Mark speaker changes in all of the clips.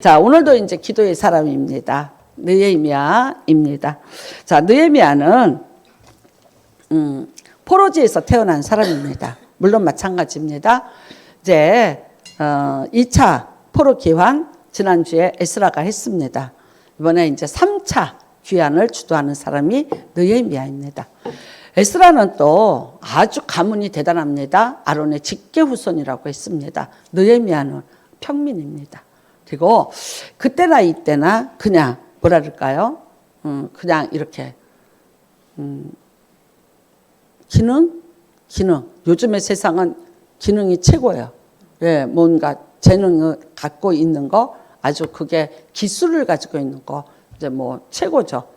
Speaker 1: 자, 오늘도 이제 기도의 사람입니다. 느헤미야입니다. 자, 느헤미야는 포로지에서 태어난 사람입니다. 물론 마찬가지입니다. 이제 2차 포로 귀환 지난주에 에스라가 했습니다. 이번에 이제 3차 귀환을 주도하는 사람이 느헤미야입니다. 에스라는 또 아주 가문이 대단합니다. 아론의 직계 후손이라고 했습니다. 느헤미야는 평민입니다. 그리고 그때나 이때나 그냥 뭐라 그럴까요? 그냥 이렇게 기능. 요즘의 세상은 기능이 최고예요. 예, 뭔가 재능을 갖고 있는 거, 아주 그게 기술을 가지고 있는 거, 이제 뭐 최고죠.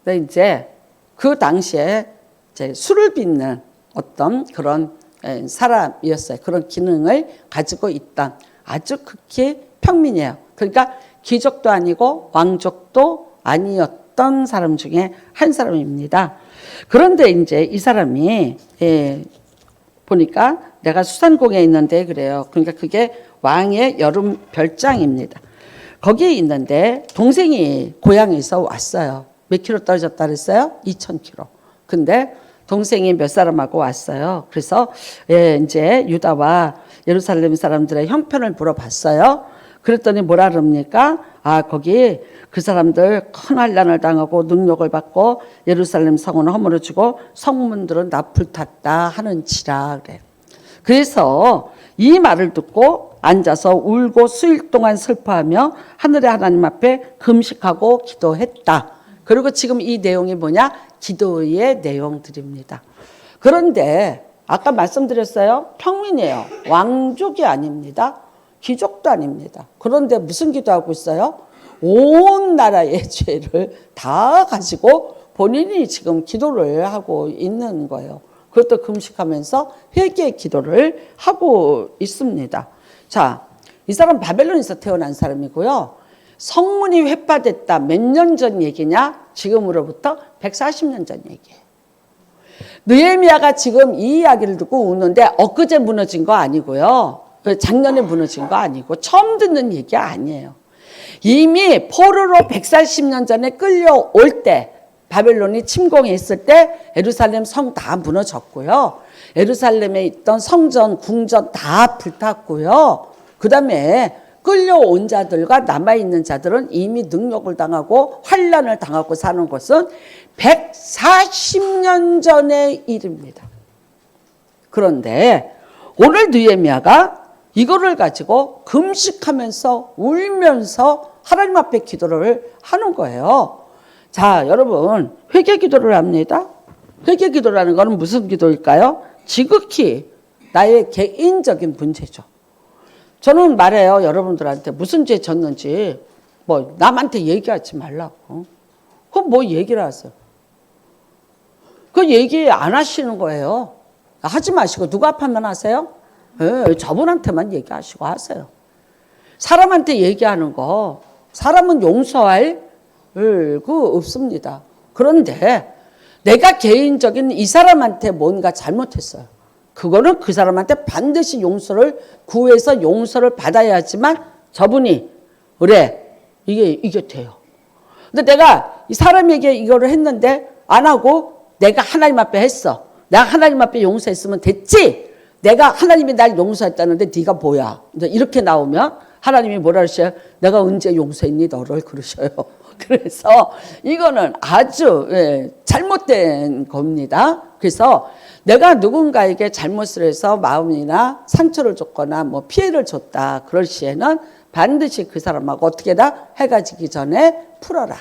Speaker 1: 근데 이제 그 당시에 이제 술을 빚는 어떤 그런 사람이었어요. 그런 기능을 가지고 있던 아주 극히 평민이에요. 그러니까 귀족도 아니고 왕족도 아니었던 사람 중에 한 사람입니다. 그런데 이제 이 사람이 보니까 내가 수산공에 있는데 그래요. 그러니까 그게 왕의 여름 별장입니다. 거기에 있는데 동생이 고향에서 왔어요. 몇 킬로 떨어졌다 그랬어요? 2,000킬로. 근데 동생이 몇 사람하고 왔어요. 그래서 이제 유다와 예루살렘 사람들의 형편을 물어봤어요. 그랬더니 뭐라 그럽니까? 거기 그 사람들 큰 환난을 당하고 능력을 받고 예루살렘 성은 허물어지고 성문들은 납을 탔다 하는지라 그래요. 그래서 이 말을 듣고 앉아서 울고 수일 동안 슬퍼하며 하늘의 하나님 앞에 금식하고 기도했다. 그리고 지금 이 내용이 뭐냐? 기도의 내용들입니다. 그런데 아까 말씀드렸어요. 평민이에요. 왕족이 아닙니다. 귀족도 아닙니다. 그런데 무슨 기도하고 있어요? 온 나라의 죄를 다 가지고 본인이 지금 기도를 하고 있는 거예요. 그것도 금식하면서 회개의 기도를 하고 있습니다. 자, 이 사람 바벨론에서 태어난 사람이고요. 성문이 회파됐다. 몇 년 전 얘기냐? 지금으로부터 140년 전 얘기예요. 느헤미야가 지금 이 이야기를 듣고 우는데 엊그제 무너진 거 아니고요. 작년에 무너진 거 아니고 처음 듣는 얘기 아니에요. 이미 포로로 140년 전에 끌려올 때 바벨론이 침공했을 때 예루살렘 성 다 무너졌고요. 예루살렘에 있던 성전, 궁전 다 불탔고요. 그 다음에 끌려온 자들과 남아있는 자들은 이미 능력을 당하고 환난을 당하고 사는 것은 140년 전의 일입니다. 그런데 오늘 느헤미야가 이거를 가지고 금식하면서 울면서 하나님 앞에 기도를 하는 거예요. 자, 여러분, 회개 기도를 합니다. 회개 기도라는 것은 무슨 기도일까요? 지극히 나의 개인적인 문제죠. 저는 말해요. 여러분들한테 무슨 죄 졌는지 뭐 남한테 얘기하지 말라고. 그럼 뭐 얘기를 하세요? 그 얘기 안 하시는 거예요. 하지 마시고 누구 앞에만 하세요? 저분한테만 얘기하시고 하세요. 사람한테 얘기하는 거 사람은 용서할 그 없습니다. 그런데 내가 개인적인 이 사람한테 뭔가 잘못했어요. 그거는 그 사람한테 반드시 용서를 구해서 용서를 받아야지만 저분이 그래 이게 돼요. 근데 내가 이 사람에게 이거를 했는데 안 하고 내가 하나님 앞에 했어. 내가 하나님 앞에 용서했으면 됐지. 내가 하나님이 날 용서했다는데 네가 뭐야? 이렇게 나오면 하나님이 뭐라 그러셔요? 내가 언제 용서했니 너를 그러셔요. 그래서 이거는 아주 잘못된 겁니다. 그래서 내가 누군가에게 잘못을 해서 마음이나 상처를 줬거나 뭐 피해를 줬다. 그럴 시에는 반드시 그 사람하고 어떻게다 해가 지기 전에 풀어라.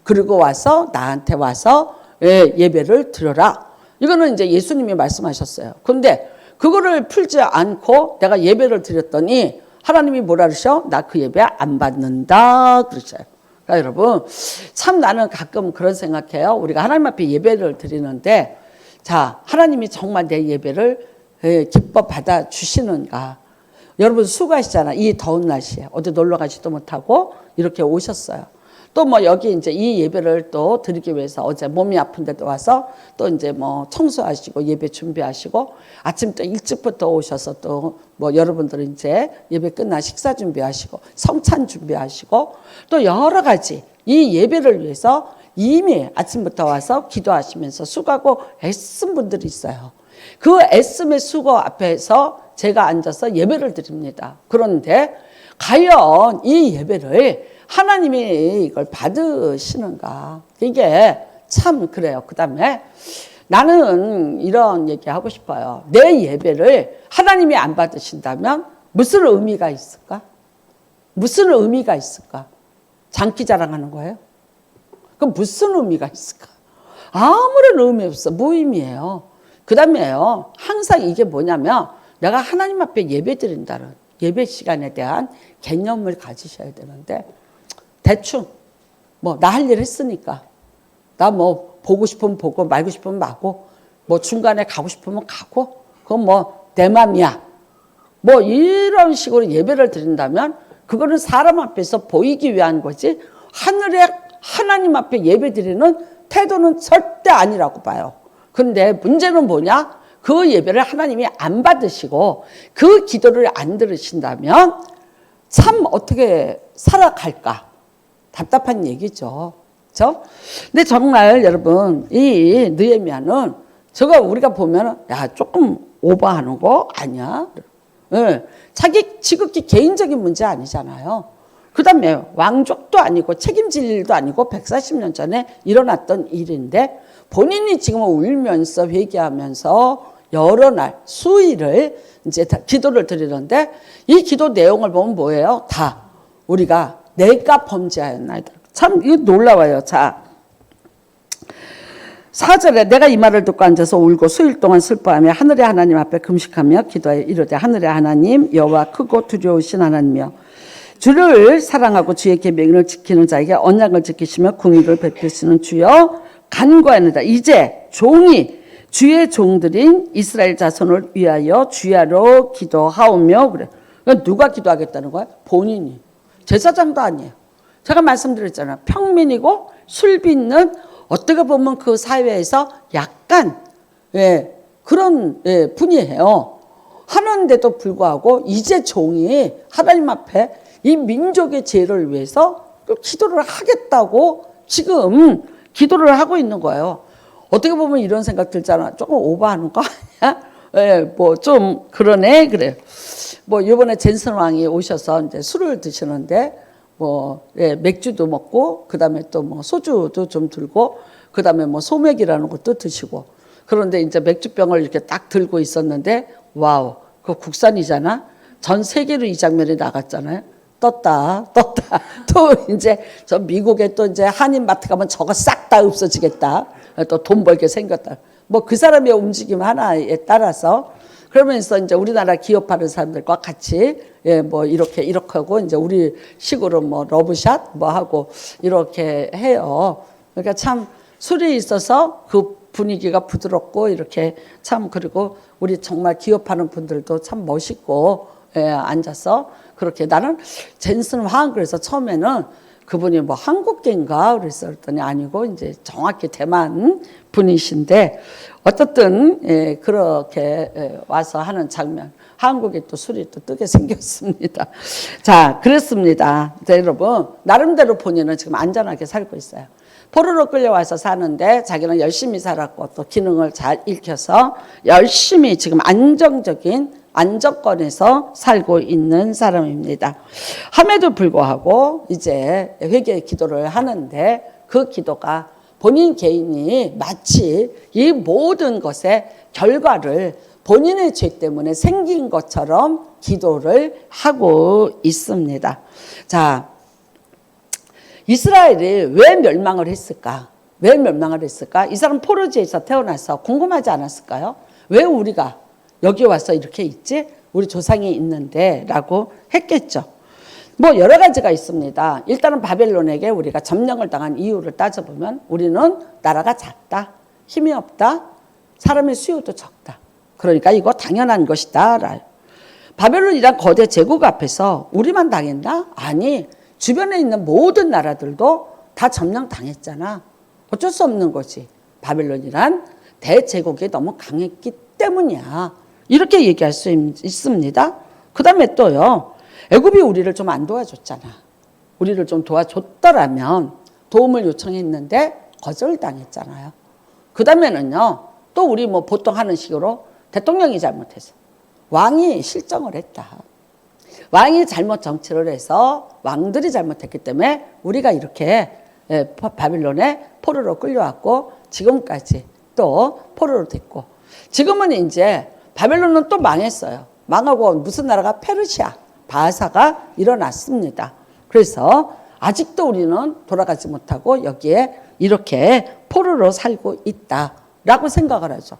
Speaker 1: 그리고 와서 나한테 와서 예배를 드려라. 이거는 이제 예수님이 말씀하셨어요. 그런데 그거를 풀지 않고 내가 예배를 드렸더니 하나님이 뭐라 그러셔? 나 그 예배 안 받는다 그러셔요. 그러니까 여러분 참 나는 가끔 그런 생각해요. 우리가 하나님 앞에 예배를 드리는데 자, 하나님이 정말 내 예배를 기뻐 받아주시는가. 여러분 수고하시잖아. 이 더운 날씨에 어디 놀러 가지도 못하고 이렇게 오셨어요. 또 뭐 여기 이제 이 예배를 또 드리기 위해서 어제 몸이 아픈데도 와서 또 이제 뭐 청소하시고 예배 준비하시고 아침부터 일찍부터 오셔서 또 뭐 여러분들은 이제 예배 끝나 식사 준비하시고 성찬 준비하시고 또 여러 가지 이 예배를 위해서 이미 아침부터 와서 기도하시면서 수고하고 애쓴 분들이 있어요. 그 애씀의 수고 앞에서 제가 앉아서 예배를 드립니다. 그런데 과연 이 예배를 하나님이 이걸 받으시는가? 이게 참 그래요. 그 다음에 나는 이런 얘기 하고 싶어요. 내 예배를 하나님이 안 받으신다면 무슨 의미가 있을까? 무슨 의미가 있을까? 장기 자랑하는 거예요? 그럼 무슨 의미가 있을까? 아무런 의미 없어. 무의미해요. 그 다음에요. 항상 이게 뭐냐면 내가 하나님 앞에 예배 드린다는 예배 시간에 대한 개념을 가지셔야 되는데 대충 뭐 나 할 일 했으니까 나 뭐 보고 싶으면 보고 말고 싶으면 말고 뭐 중간에 가고 싶으면 가고 그건 뭐 내 맘이야. 뭐 이런 식으로 예배를 드린다면 그거는 사람 앞에서 보이기 위한 거지 하늘의 하나님 앞에 예배 드리는 태도는 절대 아니라고 봐요. 그런데 문제는 뭐냐? 그 예배를 하나님이 안 받으시고 그 기도를 안 들으신다면 참 어떻게 살아갈까? 답답한 얘기죠. 그렇죠? 근데 정말 여러분 이 느헤미야는 저거 우리가 보면 야 조금 오버하는 거 아니야? 네. 자기 지극히 개인적인 문제 아니잖아요. 그 다음에 왕족도 아니고 책임질 일도 아니고 140년 전에 일어났던 일인데 본인이 지금 울면서 회개하면서 여러 날 수일을 이제 다 기도를 드리는데 이 기도 내용을 보면 뭐예요? 다 우리가 내가 범죄하였나이다. 참 이거 놀라워요. 자 4절에 내가 이 말을 듣고 앉아서 울고 수일 동안 슬퍼하며 하늘의 하나님 앞에 금식하며 기도하여 이르되 하늘의 하나님 여호와 크고 두려우신 하나님이여 주를 사랑하고 주의 계명을 지키는 자에게 언약을 지키시며 궁의를 베푸시는 주여 간구하노라. 이제 종이 주의 종들인 이스라엘 자손을 위하여 주야로 기도하오며 그래. 그러니까 누가 기도하겠다는 거야? 본인이. 제사장도 아니에요. 제가 말씀드렸잖아요. 평민이고 술 빚는 어떻게 보면 그 사회에서 약간 그런 분이에요. 하는데도 불구하고 이제 종이 하나님 앞에 이 민족의 죄를 위해서 기도를 하겠다고 지금 기도를 하고 있는 거예요. 어떻게 보면 이런 생각 들잖아. 조금 오버하는 거 아니야? 뭐 좀 그러네. 그래. 뭐 이번에 젠슨 왕이 오셔서 이제 술을 드시는데 뭐 맥주도 먹고 그다음에 또 뭐 소주도 좀 들고 그다음에 뭐 소맥이라는 것도 드시고 그런데 이제 맥주병을 이렇게 딱 들고 있었는데 와우 그 국산이잖아. 전 세계로 이 장면이 나갔잖아요. 떴다. 또 이제 저 미국에 또 이제 한인마트 가면 저거 싹 다 없어지겠다. 또 돈 벌게 생겼다. 뭐 그 사람의 움직임 하나에 따라서 그러면서 이제 우리나라 기업하는 사람들과 같이 뭐 이렇게 하고 이제 우리 식으로 뭐 러브샷 뭐 하고 이렇게 해요. 그러니까 참 술이 있어서 그 분위기가 부드럽고 이렇게 참 그리고 우리 정말 기업하는 분들도 참 멋있고 앉아서 그렇게 나는 젠슨 황 그래서 처음에는 그분이 뭐 한국계인가 그랬더니 아니고 이제 정확히 대만 분이신데 어떻든 그렇게 와서 하는 장면 한국에 또 술이 또 뜨게 생겼습니다. 자 그렇습니다. 자, 여러분 나름대로 본인은 지금 안전하게 살고 있어요. 포로로 끌려와서 사는데 자기는 열심히 살았고 또 기능을 잘 익혀서 열심히 지금 안정적인 안정권에서 살고 있는 사람입니다. 함에도 불구하고 이제 회개 기도를 하는데 그 기도가 본인 개인이 마치 이 모든 것의 결과를 본인의 죄 때문에 생긴 것처럼 기도를 하고 있습니다. 자, 이스라엘이 왜 멸망을 했을까? 왜 멸망을 했을까? 이 사람 포로지에서 태어나서 궁금하지 않았을까요? 왜 우리가 여기 와서 이렇게 있지? 우리 조상이 있는데 라고 했겠죠. 뭐 여러 가지가 있습니다. 일단은 바벨론에게 우리가 점령을 당한 이유를 따져보면 우리는 나라가 작다, 힘이 없다, 사람의 수요도 적다. 그러니까 이거 당연한 것이다. 바벨론이란 거대 제국 앞에서 우리만 당했나? 아니, 주변에 있는 모든 나라들도 다 점령당했잖아. 어쩔 수 없는 거지. 바벨론이란 대제국이 너무 강했기 때문이야. 이렇게 얘기할 수 있습니다. 그 다음에 또요. 애굽이 우리를 좀 안 도와줬잖아. 우리를 좀 도와줬더라면 도움을 요청했는데 거절당했잖아요. 그 다음에는요. 또 우리 뭐 보통 하는 식으로 대통령이 잘못했어. 왕이 실정을 했다. 왕이 잘못 정치를 해서 왕들이 잘못했기 때문에 우리가 이렇게 바빌론에 포로로 끌려왔고 지금까지 또 포로로 됐고 지금은 이제 바벨론은 또 망했어요. 망하고 무슨 나라가 페르시아, 바사가 일어났습니다. 그래서 아직도 우리는 돌아가지 못하고 여기에 이렇게 포로로 살고 있다라고 생각을 하죠.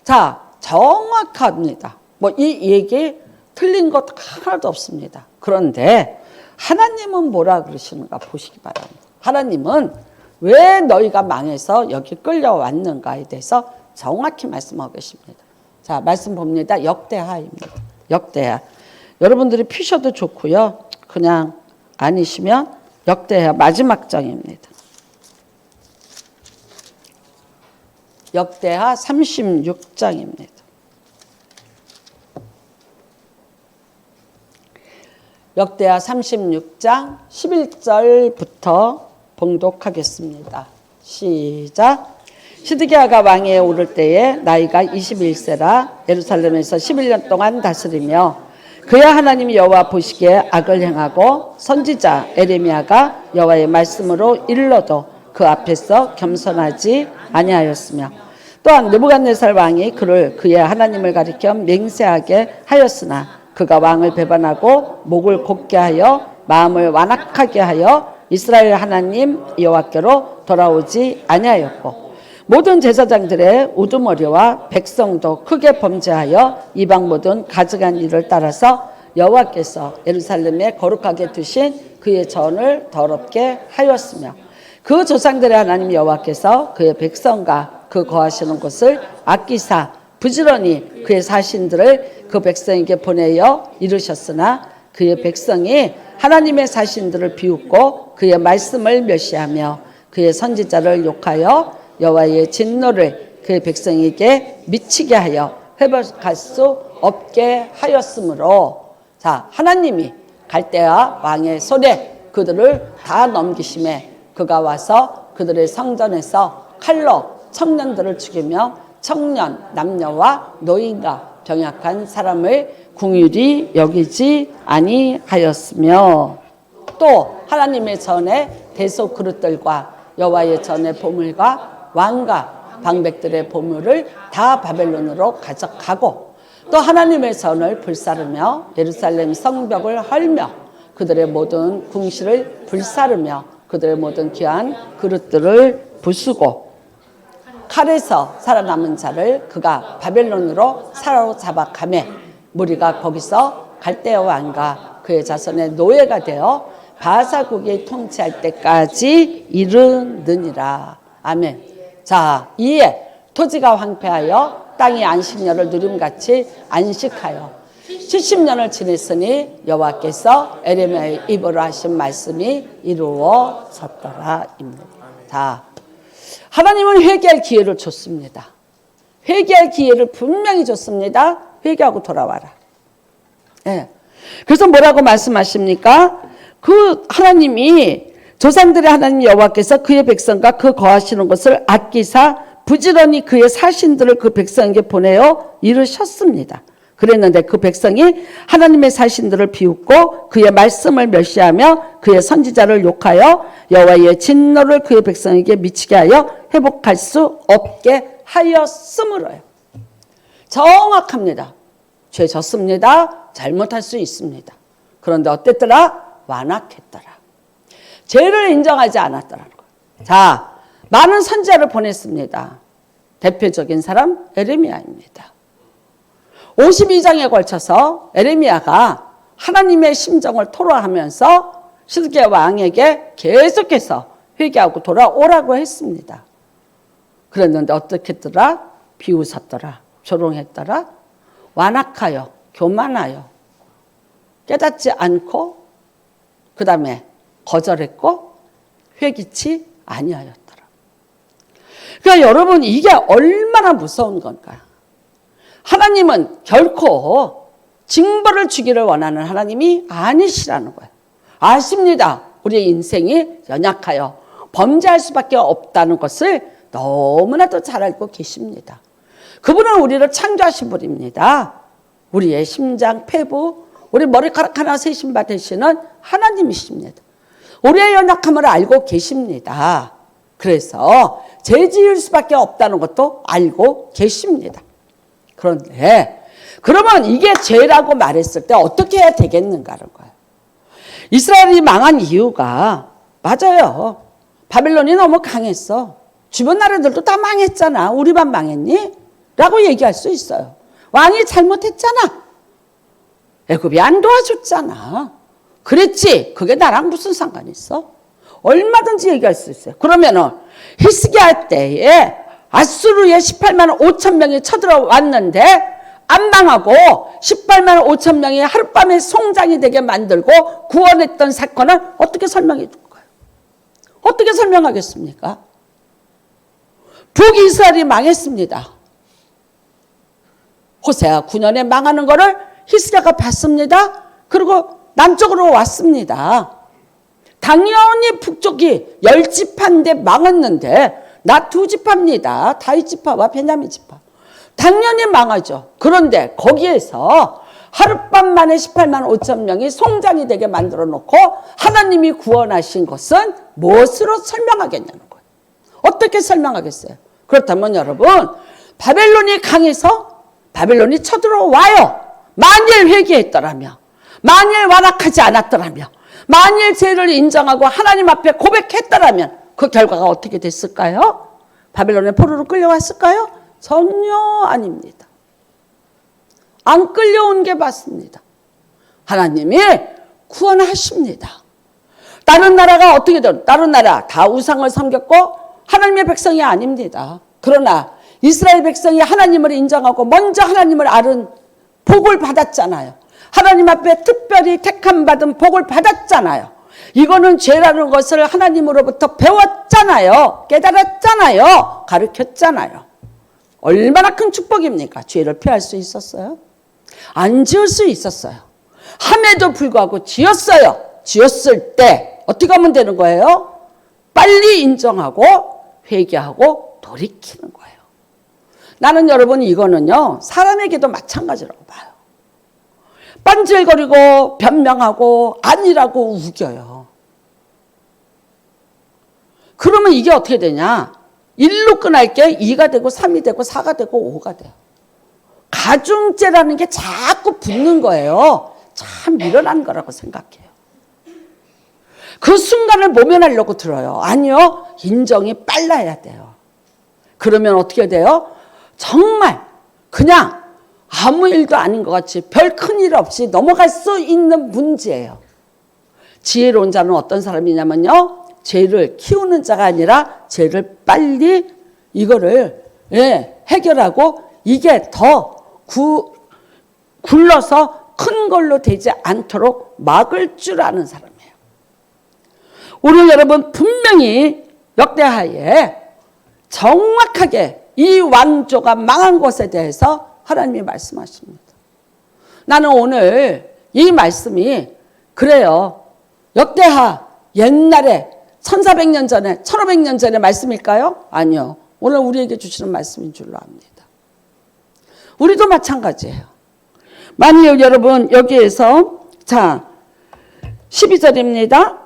Speaker 1: 자, 정확합니다. 뭐 이 얘기 틀린 것 하나도 없습니다. 그런데 하나님은 뭐라 그러시는가 보시기 바랍니다. 하나님은 왜 너희가 망해서 여기 끌려왔는가에 대해서 정확히 말씀하고 계십니다. 자, 말씀 봅니다. 역대하입니다. 역대하. 여러분들이 피셔도 좋고요. 그냥 아니시면 역대하 마지막 장입니다. 역대하 36장입니다. 역대하 36장 11절부터 봉독하겠습니다. 시작. 시드기야가 왕위에 오를 때에 나이가 21세라 예루살렘에서 11년 동안 다스리며 그야 하나님 여호와 보시기에 악을 행하고 선지자 에레미야가 여호와의 말씀으로 일러도 그 앞에서 겸손하지 아니하였으며 또한 느부갓네살 왕이 그를 그의 하나님을 가리켜 맹세하게 하였으나 그가 왕을 배반하고 목을 곧게 하여 마음을 완악하게 하여 이스라엘 하나님 여호와께로 돌아오지 아니하였고 모든 제사장들의 우두머리와 백성도 크게 범죄하여 이방 모든 가증한 일을 따라서 여호와께서 예루살렘에 거룩하게 두신 그의 전을 더럽게 하였으며 그 조상들의 하나님 여호와께서 그의 백성과 그 거하시는 곳을 아끼사 부지런히 그의 사신들을 그 백성에게 보내어 이루셨으나 그의 백성이 하나님의 사신들을 비웃고 그의 말씀을 멸시하며 그의 선지자를 욕하여 여호와의 진노를 그의 백성에게 미치게 하여 회복할 수 없게 하였으므로 자 하나님이 갈대아 왕의 손에 그들을 다 넘기심에 그가 와서 그들의 성전에서 칼로 청년들을 죽이며 청년 남녀와 노인과 병약한 사람을 궁휼히 여기지 아니하였으며 또 하나님의 전에 대속 그릇들과 여호와의 전의 보물과 왕과 방백들의 보물을 다 바벨론으로 가져가고 또 하나님의 전을 불사르며 예루살렘 성벽을 헐며 그들의 모든 궁실을 불사르며 그들의 모든 귀한 그릇들을 부수고 칼에서 살아남은 자를 그가 바벨론으로 사로잡아 가매 무리가 거기서 갈대아 왕과 그의 자손의 노예가 되어 바사국이 통치할 때까지 이르느니라. 아멘. 자, 이에 토지가 황폐하여 땅이 안식년을 누림같이 안식하여 70년을 지냈으니 여호와께서 에레미야의 입으로 하신 말씀이 이루어졌더라입니다. 자, 하나님은 회개할 기회를 줬습니다. 회개할 기회를 분명히 줬습니다. 회개하고 돌아와라. 네. 그래서 뭐라고 말씀하십니까? 그 하나님이 조상들의 하나님 여호와께서 그의 백성과 그 거하시는 것을 아끼사 부지런히 그의 사신들을 그 백성에게 보내어 이르셨습니다. 그랬는데 그 백성이 하나님의 사신들을 비웃고 그의 말씀을 멸시하며 그의 선지자를 욕하여 여호와의 진노를 그의 백성에게 미치게 하여 회복할 수 없게 하였으므로요. 정확합니다. 죄 졌습니다. 잘못할 수 있습니다. 그런데 어땠더라? 완악했더라. 죄를 인정하지 않았더라는 거예요. 자, 많은 선지자를 보냈습니다. 대표적인 사람 에레미야입니다. 52장에 걸쳐서 에레미야가 하나님의 심정을 토로하면서 시드기야 왕에게 계속해서 회개하고 돌아오라고 했습니다. 그랬는데 어떻게 했더라? 비웃었더라. 조롱했더라. 완악하여 교만하여 깨닫지 않고 그 다음에 거절했고 회개치 아니하였더라. 그러니까 여러분, 이게 얼마나 무서운 건가요? 하나님은 결코 징벌을 주기를 원하는 하나님이 아니시라는 거예요. 아십니다. 우리의 인생이 연약하여 범죄할 수밖에 없다는 것을 너무나도 잘 알고 계십니다. 그분은 우리를 창조하신 분입니다. 우리의 심장, 폐부, 우리 머리카락 하나 세신 바 되시는 하나님이십니다. 우리의 연약함을 알고 계십니다. 그래서 죄 지을 수밖에 없다는 것도 알고 계십니다. 그런데 그러면 이게 죄라고 말했을 때 어떻게 해야 되겠는가는 거예요. 이스라엘이 망한 이유가 맞아요. 바벨론이 너무 강했어. 주변 나라들도 다 망했잖아. 우리만 망했니? 라고 얘기할 수 있어요. 왕이 잘못했잖아. 애굽이 안 도와줬잖아. 그랬지. 그게 나랑 무슨 상관이 있어? 얼마든지 얘기할 수 있어요. 그러면은 히스기야 때에 아수르의 18만 5천 명이 쳐들어왔는데 안 망하고 18만 5천 명이 하룻밤에 송장이 되게 만들고 구원했던 사건을 어떻게 설명해 줄 거예요? 어떻게 설명하겠습니까? 북이스라엘이 망했습니다. 호세아 9년에 망하는 거를 히스기야가 봤습니다. 그리고 남쪽으로 왔습니다. 당연히 북쪽이 10지파인데 망했는데 나 2지파입니다. 다윗 지파와 베냐민 지파. 당연히 망하죠. 그런데 거기에서 하룻밤 만에 18만 5천 명이 송장이 되게 만들어 놓고 하나님이 구원하신 것은 무엇으로 설명하겠냐는 거예요. 어떻게 설명하겠어요? 그렇다면 여러분, 바벨론이 강해서 바벨론이 쳐들어와요. 만일 회개했더라면, 만일 완악하지 않았더라면, 만일 죄를 인정하고 하나님 앞에 고백했더라면 그 결과가 어떻게 됐을까요? 바벨론의 포로로 끌려왔을까요? 전혀 아닙니다. 안 끌려온 게 맞습니다. 하나님이 구원하십니다. 다른 나라가 어떻게 된? 다른 나라 다 우상을 섬겼고 하나님의 백성이 아닙니다. 그러나 이스라엘 백성이 하나님을 인정하고 먼저 하나님을 아는 복을 받았잖아요. 하나님 앞에 특별히 택함 받은 복을 받았잖아요. 이거는 죄라는 것을 하나님으로부터 배웠잖아요. 깨달았잖아요. 가르쳤잖아요. 얼마나 큰 축복입니까? 죄를 피할 수 있었어요? 안 지을 수 있었어요. 함에도 불구하고 지었어요. 지었을 때 어떻게 하면 되는 거예요? 빨리 인정하고 회개하고 돌이키는 거예요. 나는 여러분 이거는요 사람에게도 마찬가지라고 봐요. 빤질거리고 변명하고 아니라고 우겨요. 그러면 이게 어떻게 되냐? 1로 끝날 게 2가 되고 3이 되고 4가 되고 5가 돼요. 가중죄라는 게 자꾸 붙는 거예요. 참 미련한 거라고 생각해요. 그 순간을 모면하려고 들어요. 아니요. 인정이 빨라야 돼요. 그러면 어떻게 돼요? 정말 그냥 아무 일도 아닌 것 같이 별 큰일 없이 넘어갈 수 있는 문제예요. 지혜로운 자는 어떤 사람이냐면요. 죄를 키우는 자가 아니라 죄를 빨리 이거를 해결하고 이게 더 굴러서 큰 걸로 되지 않도록 막을 줄 아는 사람이에요. 오늘 여러분 분명히 역대하에 정확하게 이 왕조가 망한 것에 대해서 하나님이 말씀하십니다. 나는 오늘 이 말씀이 그래요. 역대하 옛날에 1400년 전에 1500년 전에 말씀일까요? 아니요. 오늘 우리에게 주시는 말씀인 줄로 압니다. 우리도 마찬가지예요. 만일 여러분 여기에서 자 12절입니다.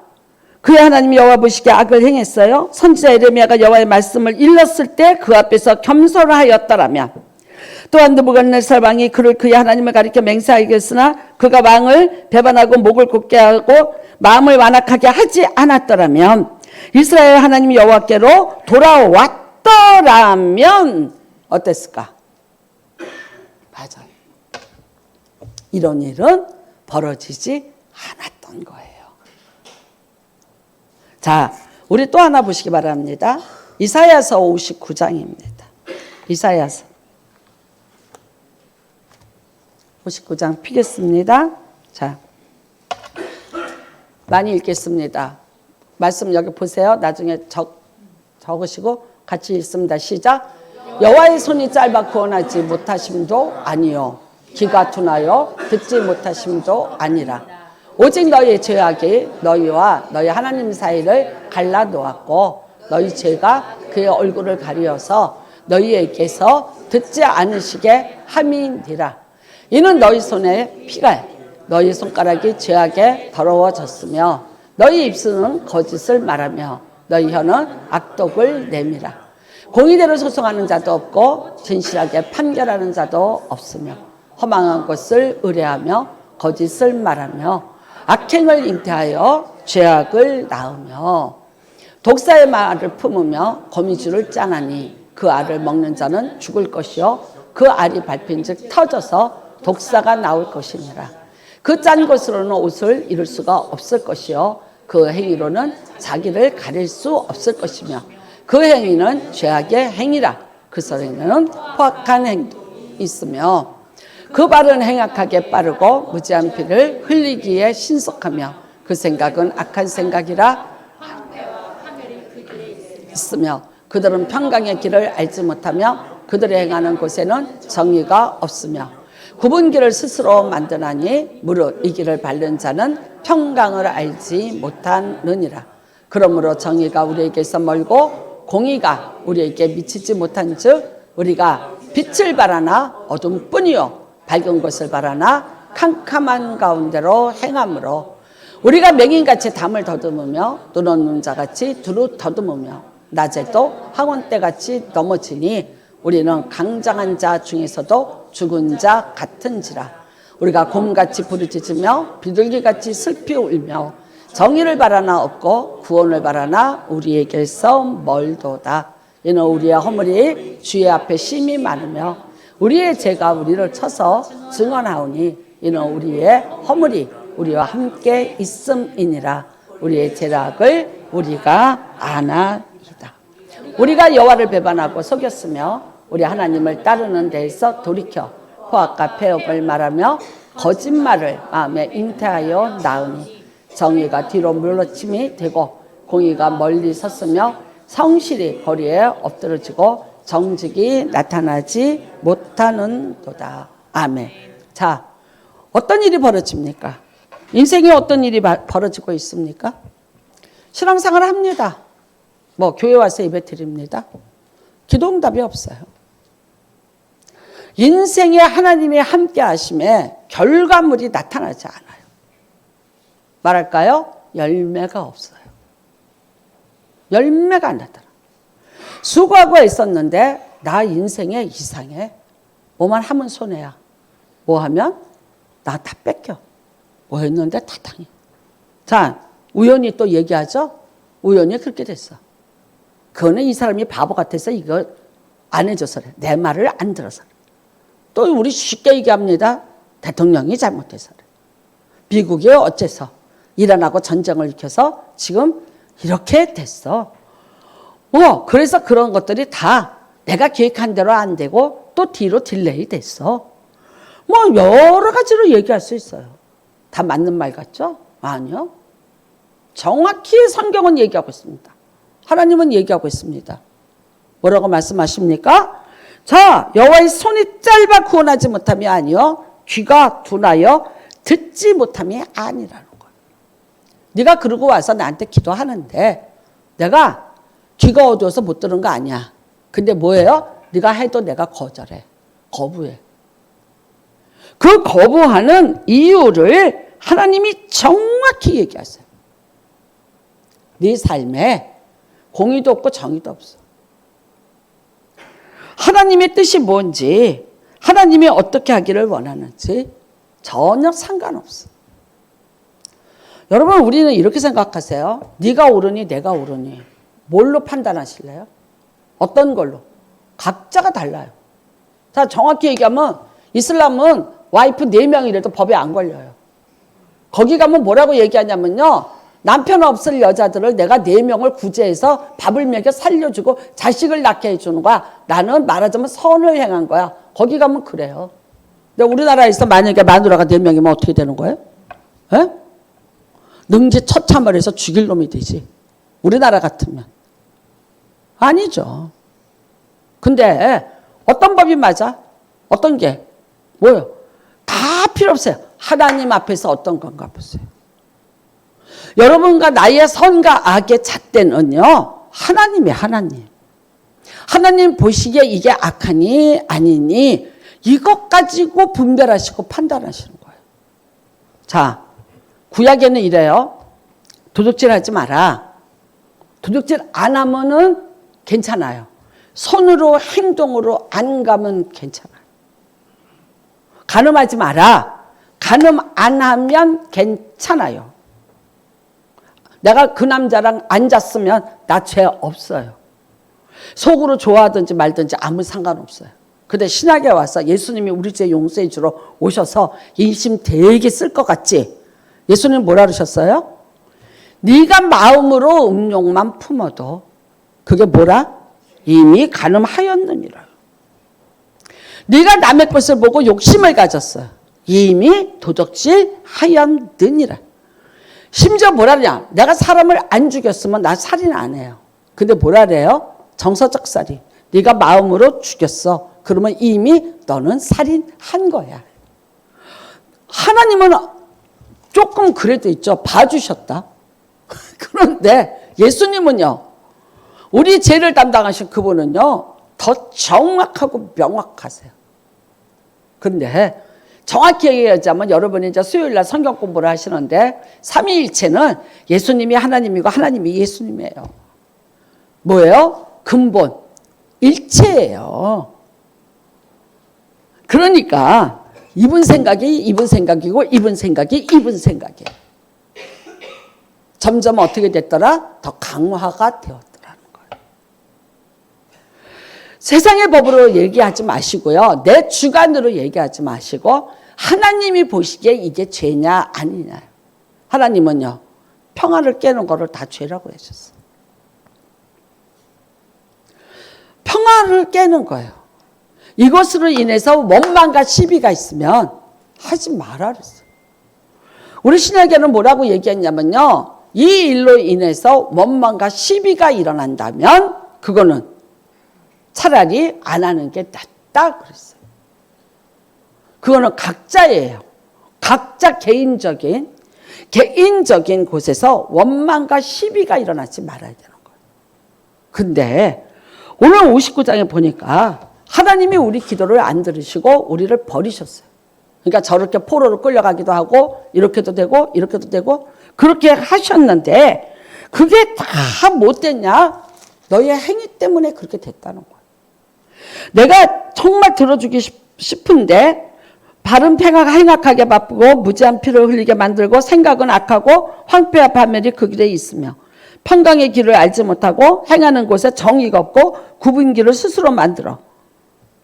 Speaker 1: 그의 하나님 여호와 보시기에 악을 행했어요. 선지자 예레미야가 여호와의 말씀을 일렀을 때 그 앞에서 겸손하였더라면 또한 느부갓네살 왕이 그를 그의 하나님을 가리켜 맹세하게 했으나 그가 왕을 배반하고 목을 곧게 하고 마음을 완악하게 하지 않았더라면 이스라엘 하나님 여호와께로 돌아왔더라면 어땠을까? 맞아요. 이런 일은 벌어지지 않았던 거예요. 자, 우리 또 하나 보시기 바랍니다. 이사야서 59장입니다. 이사야서 59장 피겠습니다. 자, 많이 읽겠습니다. 말씀 여기 보세요. 나중에 적으시고 같이 읽습니다. 시작. 여호와의 손이 짧아 구원하지 못하심도 아니요 귀가 둔하여 듣지 못하심도 아니라 오직 너희의 죄악이 너희와 너희 하나님 사이를 갈라 놓았고 너희 죄가 그의 얼굴을 가리어서 너희에게서 듣지 않으시게 함이니라. 이는 너희 손에 피가 너희 손가락이 죄악에 더러워졌으며 너희 입술은 거짓을 말하며 너희 혀는 악독을 내밀어 공의대로 소송하는 자도 없고 진실하게 판결하는 자도 없으며 허망한 것을 의뢰하며 거짓을 말하며 악행을 잉태하여 죄악을 낳으며 독사의 말을 품으며 거미줄을 짜나니 그 알을 먹는 자는 죽을 것이요 그 알이 밟힌즉 터져서 독사가 나올 것이니라. 그 짠 것으로는 옷을 이룰 수가 없을 것이요 그 행위로는 자기를 가릴 수 없을 것이며 그 행위는 죄악의 행위라. 그 소리는 포악한 행동이 있으며 그 발은 행악하게 빠르고 무지한 피를 흘리기에 신속하며 그 생각은 악한 생각이라 있으며 그들은 평강의 길을 알지 못하며 그들이 행하는 곳에는 정의가 없으며 굽은 길을 스스로 만드나니 무릇 이 길을 밟는 자는 평강을 알지 못하느니라. 그러므로 정의가 우리에게서 멀고 공의가 우리에게 미치지 못한즉 우리가 빛을 바라나 어둠뿐이요 밝은 것을 바라나 캄캄한 가운데로 행함으로 우리가 맹인같이 담을 더듬으며 눈 없는 자같이 두루 더듬으며 낮에도 항원대같이 넘어지니 우리는 강장한 자 중에서도 죽은 자 같은지라. 우리가 곰같이 부르짖으며 비둘기같이 슬피 울며 정의를 바라나 없고 구원을 바라나 우리에게서 멀도다. 이는 우리의 허물이 주의 앞에 심히 많으며 우리의 죄가 우리를 쳐서 증언하오니 이는 우리의 허물이 우리와 함께 있음이니라. 우리의 죄악을 우리가 아나이다. 우리가 여호와를 배반하고 속였으며 우리 하나님을 따르는 데에서 돌이켜 포악과 폐업을 말하며 거짓말을 마음에 잉태하여 나으니 정의가 뒤로 물러침이 되고 공의가 멀리 섰으며 성실이 거리에 엎드러지고 정직이 나타나지 못하는도다. 아멘. 자, 어떤 일이 벌어집니까? 인생에 어떤 일이 벌어지고 있습니까? 신앙생활을 합니다. 뭐 교회 와서 예배 드립니다. 기도응답이 없어요. 인생에 하나님이 함께 하심에 결과물이 나타나지 않아요. 말할까요? 열매가 없어요. 열매가 안 나타나. 수고하고 애썼는데 나 인생에 이상해. 뭐만 하면 손해야. 뭐 하면 나 다 뺏겨. 뭐 했는데 다 당해. 자, 우연히 또 얘기하죠? 우연히 그렇게 됐어. 그거는 이 사람이 바보 같아서 이거 안 해줘서 그래. 내 말을 안 들어서 그래. 또 우리 쉽게 얘기합니다. 대통령이 잘못해서 그래. 미국이 어째서 이란하고 전쟁을 일으켜서 지금 이렇게 됐어. 그래서 그런 것들이 다 내가 계획한 대로 안 되고 또 뒤로 딜레이 됐어. 여러 가지로 얘기할 수 있어요. 다 맞는 말 같죠? 아니요. 정확히 성경은 얘기하고 있습니다. 하나님은 얘기하고 있습니다. 뭐라고 말씀하십니까? 자, 여호와의 손이 짧아 구원하지 못함이 아니요 귀가 둔하여 듣지 못함이 아니라는 거예요. 네가 그러고 와서 나한테 기도하는데 내가 귀가 어두워서 못 들은 거 아니야. 근데 뭐예요? 네가 해도 내가 거절해. 거부해. 그 거부하는 이유를 하나님이 정확히 얘기하세요. 네 삶에 공의도 없고 정의도 없어. 하나님의 뜻이 뭔지, 하나님이 어떻게 하기를 원하는지 전혀 상관없어. 여러분, 우리는 이렇게 생각하세요. 네가 옳으니 내가 옳으니. 뭘로 판단하실래요? 어떤 걸로? 각자가 달라요. 자, 정확히 얘기하면 이슬람은 와이프 4명이라도 법에 안 걸려요. 거기 가면 뭐라고 얘기하냐면요. 남편 없을 여자들을 내가 4명을 구제해서 밥을 먹여 살려주고 자식을 낳게 해주는 거야. 나는 말하자면 선을 행한 거야. 거기 가면 그래요. 근데 우리나라에서 만약에 마누라가 4명이면 어떻게 되는 거예요? 에? 능지 처참을 해서 죽일 놈이 되지. 우리나라 같으면. 아니죠. 근데 어떤 법이 맞아? 어떤 게? 뭐요? 다 필요 없어요. 하나님 앞에서 어떤 건가 보세요. 여러분과 나의 선과 악의 잣대는요, 하나님이에요, 하나님. 하나님 보시기에 이게 악하니 아니니 이것 가지고 분별하시고 판단하시는 거예요. 자, 구약에는 이래요. 도둑질 하지 마라. 도둑질 안 하면은 괜찮아요. 손으로 행동으로 안 가면 괜찮아요. 간음하지 마라. 간음 안 하면 괜찮아요. 내가 그 남자랑 앉았으면 나 죄 없어요. 속으로 좋아하든지 말든지 아무 상관없어요. 근데 신약에 와서 예수님이 우리 죄 용서해 주러 오셔서 인심 되게 쓸 것 같지? 예수님 뭐라 그러셨어요? 네가 마음으로 음욕만 품어도 그게 뭐라? 이미 간음하였느니라. 네가 남의 것을 보고 욕심을 가졌어요. 이미 도적질하였느니라. 심지어 뭐라냐? 내가 사람을 안 죽였으면 나 살인 안 해요. 근데 뭐라 그래요? 정서적 살인. 네가 마음으로 죽였어. 그러면 이미 너는 살인한 거야. 하나님은 조금 그래도 있죠. 봐주셨다. 그런데 예수님은요. 우리 죄를 담당하신 그분은요. 더 정확하고 명확하세요. 그런데 정확히 얘기하자면 여러분이 이제 수요일날 성경 공부를 하시는데 삼위일체는 예수님이 하나님이고 하나님이 예수님이에요. 뭐예요? 근본 일체예요. 그러니까 이분 생각이 이분 생각이고 이분 생각이 이분 생각이에요. 점점 어떻게 됐더라? 더 강화가 되었더라는 거예요. 세상의 법으로 얘기하지 마시고요. 내 주관으로 얘기하지 마시고 하나님이 보시기에 이게 죄냐 아니냐. 하나님은요. 평화를 깨는 거를 다 죄라고 하셨어요. 평화를 깨는 거예요. 이것으로 인해서 원망과 시비가 있으면 하지 마라 그랬어요. 우리 신약에는 뭐라고 얘기했냐면요. 이 일로 인해서 원망과 시비가 일어난다면 그거는 차라리 안 하는 게 낫다 그랬어요. 그거는 각자예요. 각자 개인적인 곳에서 원망과 시비가 일어나지 말아야 되는 거예요. 근데 오늘 59장에 보니까 하나님이 우리 기도를 안 들으시고 우리를 버리셨어요. 그러니까 저렇게 포로로 끌려가기도 하고 이렇게도 되고 이렇게도 되고 그렇게 하셨는데 그게 다 못됐냐? 너의 행위 때문에 그렇게 됐다는 거예요. 내가 정말 들어주기 싶은데 발은 행악하게 바쁘고 무지한 피를 흘리게 만들고 생각은 악하고 황폐와 파멸이 그 길에 있으며 평강의 길을 알지 못하고 행하는 곳에 정의가 없고 굽은 길을 스스로 만들어.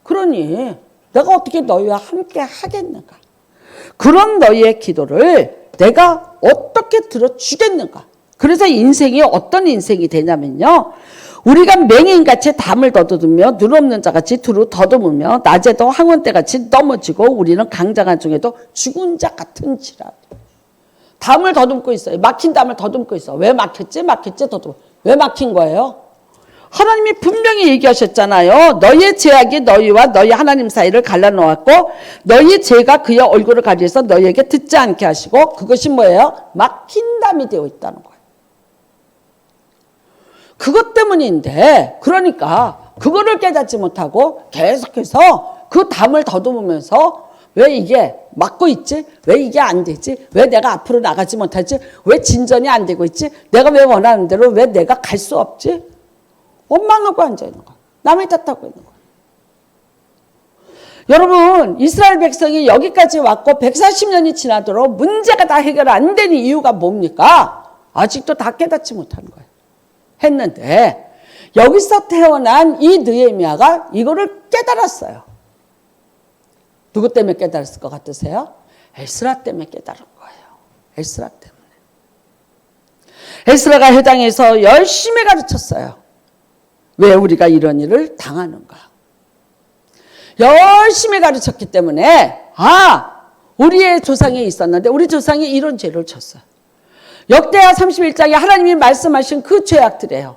Speaker 1: 그러니 내가 어떻게 너희와 함께 하겠는가? 그런 너희의 기도를 내가 어떻게 들어주겠는가? 그래서 인생이 어떤 인생이 되냐면요. 우리가 맹인같이 담을 더듬으며 눈 없는 자같이 두루 더듬으며 낮에도 항원대같이 넘어지고 우리는 강장한 중에도 죽은 자 같은지라. 담을 더듬고 있어요. 막힌 담을 더듬고 있어. 왜 막혔지? 더듬어. 왜 막힌 거예요? 하나님이 분명히 얘기하셨잖아요. 너희의 죄악이 너희와 너희 하나님 사이를 갈라놓았고 너희 죄가 그의 얼굴을 가리해서 너희에게 듣지 않게 하시고 그것이 뭐예요? 막힌 담이 되어 있다는 거예요. 그것 때문인데 그러니까 그거를 깨닫지 못하고 계속해서 그 담을 더듬으면서 왜 이게 막고 있지? 왜 이게 안 되지? 왜 내가 앞으로 나가지 못하지? 왜 진전이 안 되고 있지? 내가 왜 원하는 대로 왜 내가 갈 수 없지? 원망하고 앉아있는 거야. 남의 탓하고 있는 거야. 여러분 이스라엘 백성이 여기까지 왔고 140년이 지나도록 문제가 다 해결 안 되는 이유가 뭡니까? 아직도 다 깨닫지 못하는 거예요. 했는데 여기서 태어난 이 느헤미야가 이거를 깨달았어요. 누구 때문에 깨달았을 것 같으세요? 에스라 때문에 깨달은 거예요. 에스라 때문에. 에스라가 회당에서 열심히 가르쳤어요. 왜 우리가 이런 일을 당하는가? 열심히 가르쳤기 때문에 우리의 조상이 있었는데 우리 조상이 이런 죄를 졌어요. 역대하 31장에 하나님이 말씀하신 그 죄악들이에요.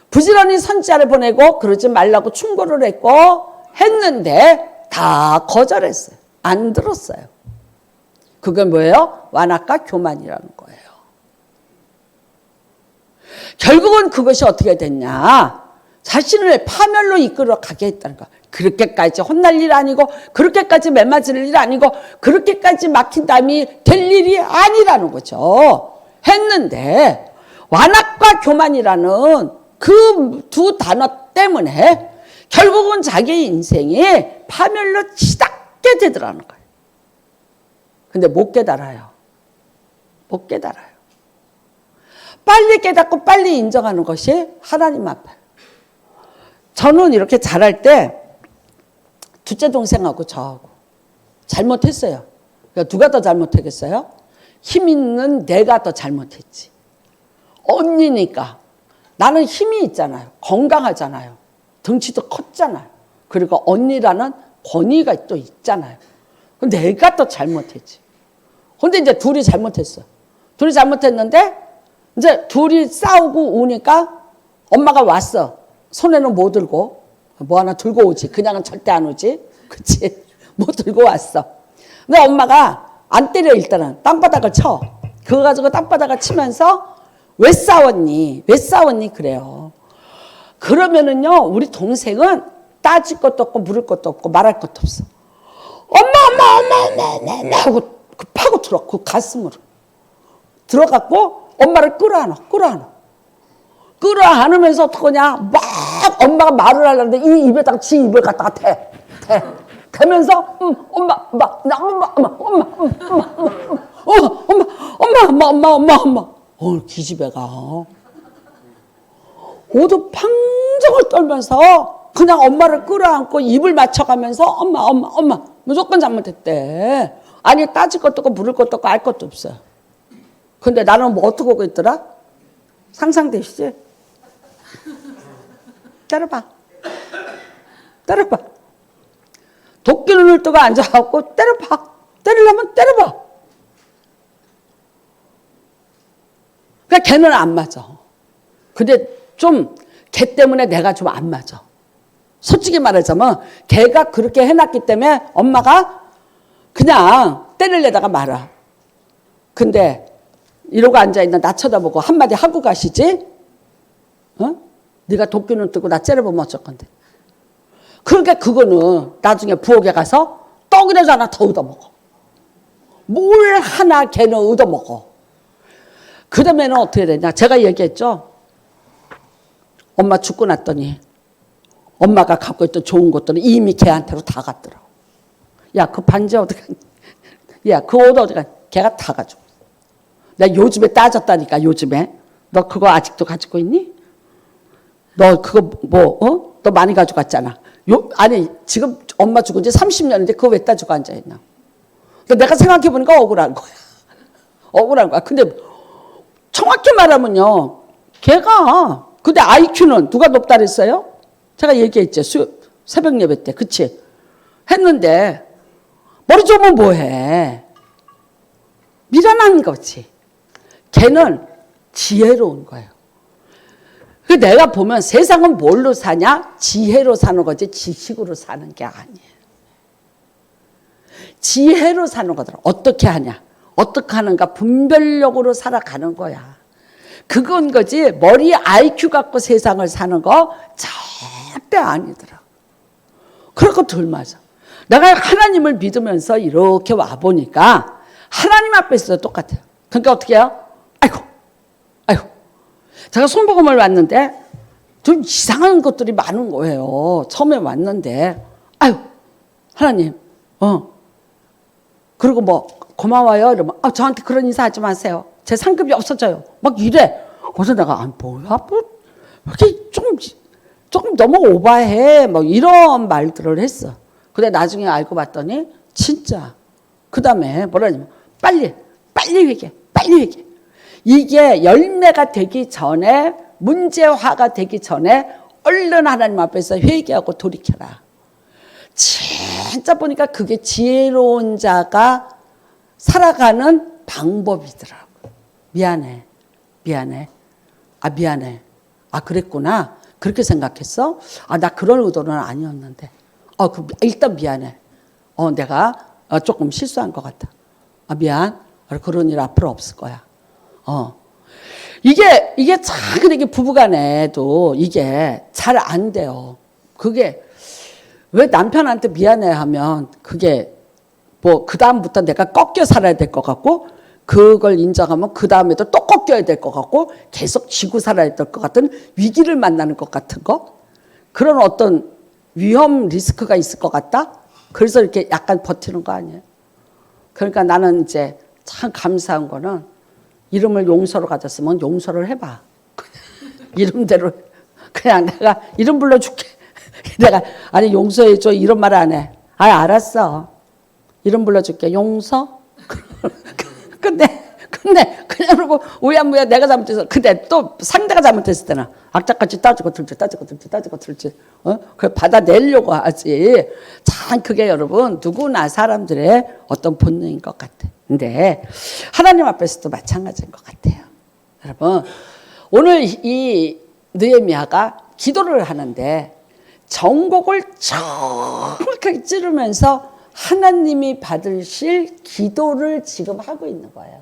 Speaker 1: 부지런히 선지자를 보내고 그러지 말라고 충고를 했는데 다 거절했어요. 안 들었어요. 그게 뭐예요? 완악과 교만이라는 거예요. 결국은 그것이 어떻게 됐냐? 자신을 파멸로 이끌어 가게 했다는 거야. 그렇게까지 혼날 일 아니고, 그렇게까지 매맞을 일 아니고, 그렇게까지 막힌 담이 될 일이 아니라는 거죠. 했는데 완악과 교만이라는 그 두 단어 때문에 결국은 자기 인생이 파멸로 치닫게 되더라는 거예요. 근데 못 깨달아요. 못 깨달아요. 빨리 깨닫고 빨리 인정하는 것이 하나님 앞에. 저는 이렇게 잘할 때 둘째 동생하고 저하고 잘못했어요. 그러니까 누가 더 잘못하겠어요? 힘 있는 내가 더 잘못했지. 언니니까. 나는 힘이 있잖아요. 건강하잖아요. 덩치도 컸잖아요. 그리고 언니라는 권위가 또 있잖아요. 그럼 내가 더 잘못했지. 근데 이제 둘이 잘못했어. 둘이 잘못했는데 이제 둘이 싸우고 오니까 엄마가 왔어. 손에는 뭐 들고? 뭐 하나 들고 오지. 그냥은 절대 안 오지. 그치? 뭐 들고 왔어. 근데 엄마가 안 때려 일단은. 땅바닥을 쳐. 그거 가지고 땅바닥을 치면서 왜 싸웠니? 왜 싸웠니? 그래요. 그러면은요, 우리 동생은 따질 것도 없고 물을 것도 없고 말할 것도 없어. 엄마 하고 파고 들어. 그 가슴으로. 들어갔고 엄마를 끌어안아. 끌어안으면서 어떡하냐? 막 엄마가 말을 하려는데 이 입에다가 지 입을 갖다가 대면서 엄마 기집애가 오도 팡정을 떨면서 그냥 엄마를 끌어안고 입을 맞춰가면서 엄마 무조건 잘못했대. 아니 따질 것도 없고 물을 것도 없고 알 것도 없어요. 근데 나는 뭐 어떻게 하고 있더라? 상상되시지? 때려봐. 도끼 눈을 뜨고 앉아갖고 때려봐. 때리려면 때려봐. 그러니까 걔는 안 맞아. 근데 좀 걔 때문에 내가 좀 안 맞아. 솔직히 말하자면 걔가 그렇게 해놨기 때문에 엄마가 그냥 때리려다가 말아. 근데 이러고 앉아있나 나 쳐다보고 한마디 하고 가시지? 어? 네가 도끼 눈 뜨고 나 째려보면 어쩔 건데. 그러니까 그거는 나중에 부엌에 가서 떡이라도 하나 더 얻어먹어. 뭘 하나 걔는 얻어먹어. 그 다음에는 어떻게 되냐. 제가 얘기했죠. 엄마 죽고 났더니 엄마가 갖고 있던 좋은 것들은 이미 걔한테로 다 갔더라고. 야, 그 반지 어디 갔니? 야, 그 옷 어디 갔니? 걔가 다 가지고. 내가 요즘에 따졌다니까, 요즘에. 너 그거 아직도 가지고 있니? 너 그거 너 많이 가져갔잖아. 아니, 지금 엄마 죽은 지 30년인데 그거 왜 따지고 앉아있나? 내가 생각해보니까 억울한 거야. 억울한 거야. 근데 정확히 말하면요. 걔가, 근데 IQ는 누가 높다 그랬어요? 제가 얘기했죠. 새벽 예배 때. 그치? 했는데, 머리 좋으면 뭐해? 미련한 거지. 걔는 지혜로운 거예요. 내가 보면 세상은 뭘로 사냐? 지혜로 사는 거지 지식으로 사는 게 아니에요. 지혜로 사는 거더라. 어떻게 하냐? 어떻게 하는가? 분별력으로 살아가는 거야. 그건 거지 머리 IQ 갖고 세상을 사는 거 절대 아니더라. 그렇고 덜 맞아. 내가 하나님을 믿으면서 이렇게 와보니까 하나님 앞에서 똑같아요. 그러니까 어떻게 해요? 아이고. 제가 손복음을 왔는데 좀 이상한 것들이 많은 거예요. 처음에 왔는데 아유 하나님 그리고 뭐 고마워요 이러면 저한테 그런 인사하지 마세요. 제 상급이 없어져요. 막 이래. 그래서 내가 뭐야 이렇게 조금 너무 오바해 뭐 이런 말들을 했어. 근데 나중에 알고 봤더니 진짜 그 다음에 뭐라냐면 빨리 회개. 이게 열매가 되기 전에 문제화가 되기 전에 얼른 하나님 앞에서 회개하고 돌이켜라. 진짜 보니까 그게 지혜로운 자가 살아가는 방법이더라고요. 미안해. 아, 미안해. 아, 그랬구나. 그렇게 생각했어? 아, 나 그럴 의도는 아니었는데. 일단 미안해. 내가 조금 실수한 것 같아. 아, 미안. 그런 일 앞으로 없을 거야. 이게 참, 이게 부부간에도 이게 잘 안 돼요. 그게 왜 남편한테 미안해 하면 그게 뭐 그다음부터 내가 꺾여 살아야 될 것 같고, 그걸 인정하면 그다음에도 또 꺾여야 될 것 같고, 계속 지고 살아야 될 것 같은 위기를 만나는 것 같은 거, 그런 어떤 위험 리스크가 있을 것 같다. 그래서 이렇게 약간 버티는 거 아니에요. 그러니까 나는 이제 참 감사한 거는, 이름을 용서로 가졌으면 용서를 해봐. 이름대로 그냥 내가 이름 불러줄게. 내가 아니 용서해줘 이런 말 안 해. 아, 알았어. 이름 불러줄게. 용서? 근데 그냥 그러고 우야무야 내가 잘못해서, 근데 또 상대가 잘못했을 때는 악착같이 따지고 들지. 그걸 받아내려고 하지. 참 그게 여러분 누구나 사람들의 어떤 본능인 것 같아. 근데 하나님 앞에서도 마찬가지인 것 같아요. 여러분, 오늘 이 느헤미야가 기도를 하는데 정곡을 정확하게 찌르면서 하나님이 받으실 기도를 지금 하고 있는 거예요.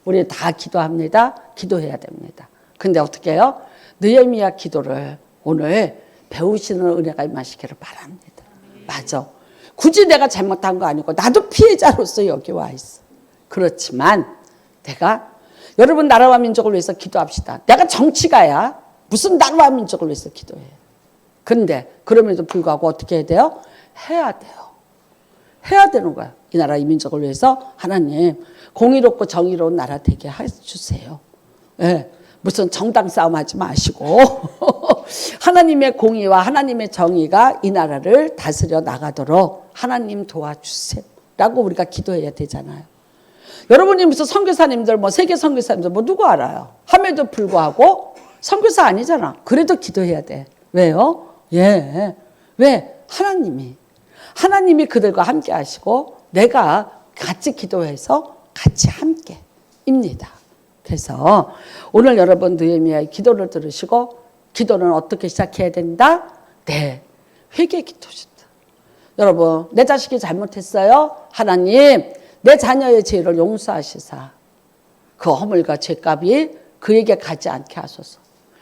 Speaker 1: 우리 다 기도합니다. 기도해야 됩니다. 근데 어떻게 해요? 느헤미야 기도를 오늘 배우시는 은혜가 임하시기를 바랍니다. 맞아. 굳이 내가 잘못한 거 아니고 나도 피해자로서 여기 와 있어. 그렇지만 내가, 여러분 나라와 민족을 위해서 기도합시다. 내가 정치가야 무슨 나라와 민족을 위해서 기도해. 근데 그럼에도 불구하고 어떻게 해야 돼요? 해야 돼요. 해야 되는 거야. 이 나라 이 민족을 위해서 하나님 공의롭고 정의로운 나라 되게 해주세요. 예, 무슨 정당 싸움 하지 마시고 하나님의 공의와 하나님의 정의가 이 나라를 다스려 나가도록 하나님 도와주세요 라고 우리가 기도해야 되잖아요. 여러분이 무슨 선교사님들 뭐 세계 선교사님들 뭐 누구 알아요? 함에도 불구하고 선교사 아니잖아. 그래도 기도해야 돼. 왜요? 예. 왜? 하나님이 그들과 함께 하시고 내가 같이 기도해서 같이 함께입니다. 그래서 오늘 여러분 느헤미야의 기도를 들으시고, 기도는 어떻게 시작해야 된다? 네, 회개 기도입니다. 여러분, 내 자식이 잘못했어요. 하나님, 내 자녀의 죄를 용서하시사 그 허물과 죄값이 그에게 가지 않게 하소서.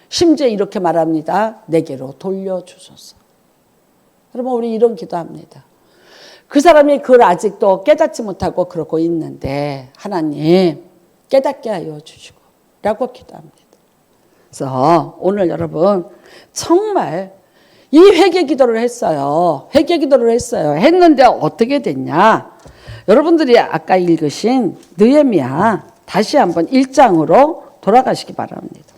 Speaker 1: 심지어 이렇게 말합니다. 내게로 돌려주소서. 여러분, 우리 이런 기도합니다. 그 사람이 그걸 아직도 깨닫지 못하고 그러고 있는데 하나님 깨닫게 하여 주시고 라고 기도합니다. 그래서 오늘 여러분 정말 이 회개 기도를 했어요. 했는데 어떻게 됐냐? 여러분들이 아까 읽으신 느헤미야 다시 한번 1장으로 돌아가시기 바랍니다.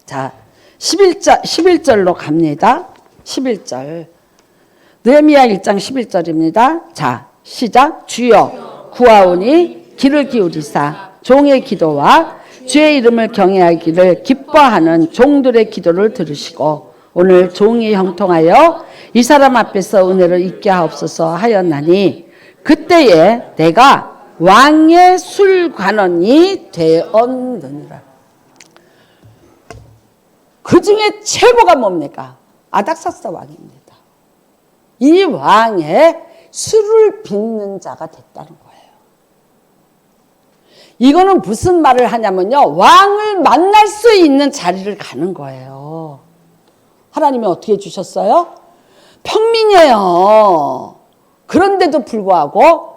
Speaker 1: 자, 11절로 갑니다. 11절. 느헤미야 1장 11절입니다. 자, 시작. 주여 구하오니 귀를 기울이사 종의 기도와 주의 이름을 경외하기를 기뻐하는 종들의 기도를 들으시고 오늘 종이 형통하여 이 사람 앞에서 은혜를 잊게 하옵소서 하였나니 그때에 내가 왕의 술관원이 되었느니라. 그 중에 최고가 뭡니까? 아닥사스 왕입니다. 이 왕의 술을 빚는 자가 됐다는 거예요. 이거는 무슨 말을 하냐면요, 왕을 만날 수 있는 자리를 가는 거예요. 하나님이 어떻게 주셨어요? 평민이에요. 그런데도 불구하고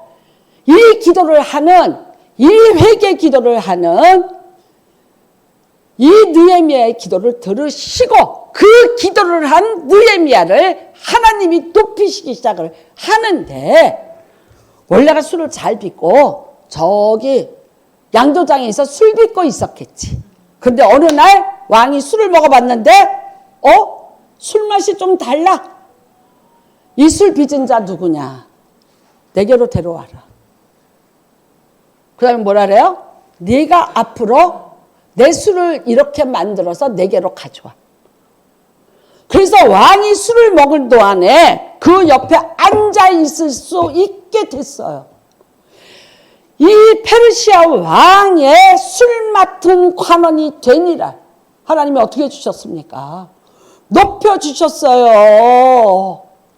Speaker 1: 이 기도를 하는, 이 회개 기도를 하는 이 느헤미야의 기도를 들으시고 그 기도를 한 느헤미야를 하나님이 높이시기 시작을 하는데, 원래가 술을 잘 빚고 저기 양조장에서 술 빚고 있었겠지. 근데 어느 날 왕이 술을 먹어봤는데 술 맛이 좀 달라. 이 술 빚은 자 누구냐? 내게로 데려와라. 그 다음에 뭐라 그래요? 네가 앞으로 내 술을 이렇게 만들어서 내게로 가져와. 그래서 왕이 술을 먹을 동안에 그 옆에 앉아 있을 수 있게 됐어요. 이 페르시아 왕의 술 맡은 관원이 되니라. 하나님이 어떻게 해주셨습니까? 높여주셨어요.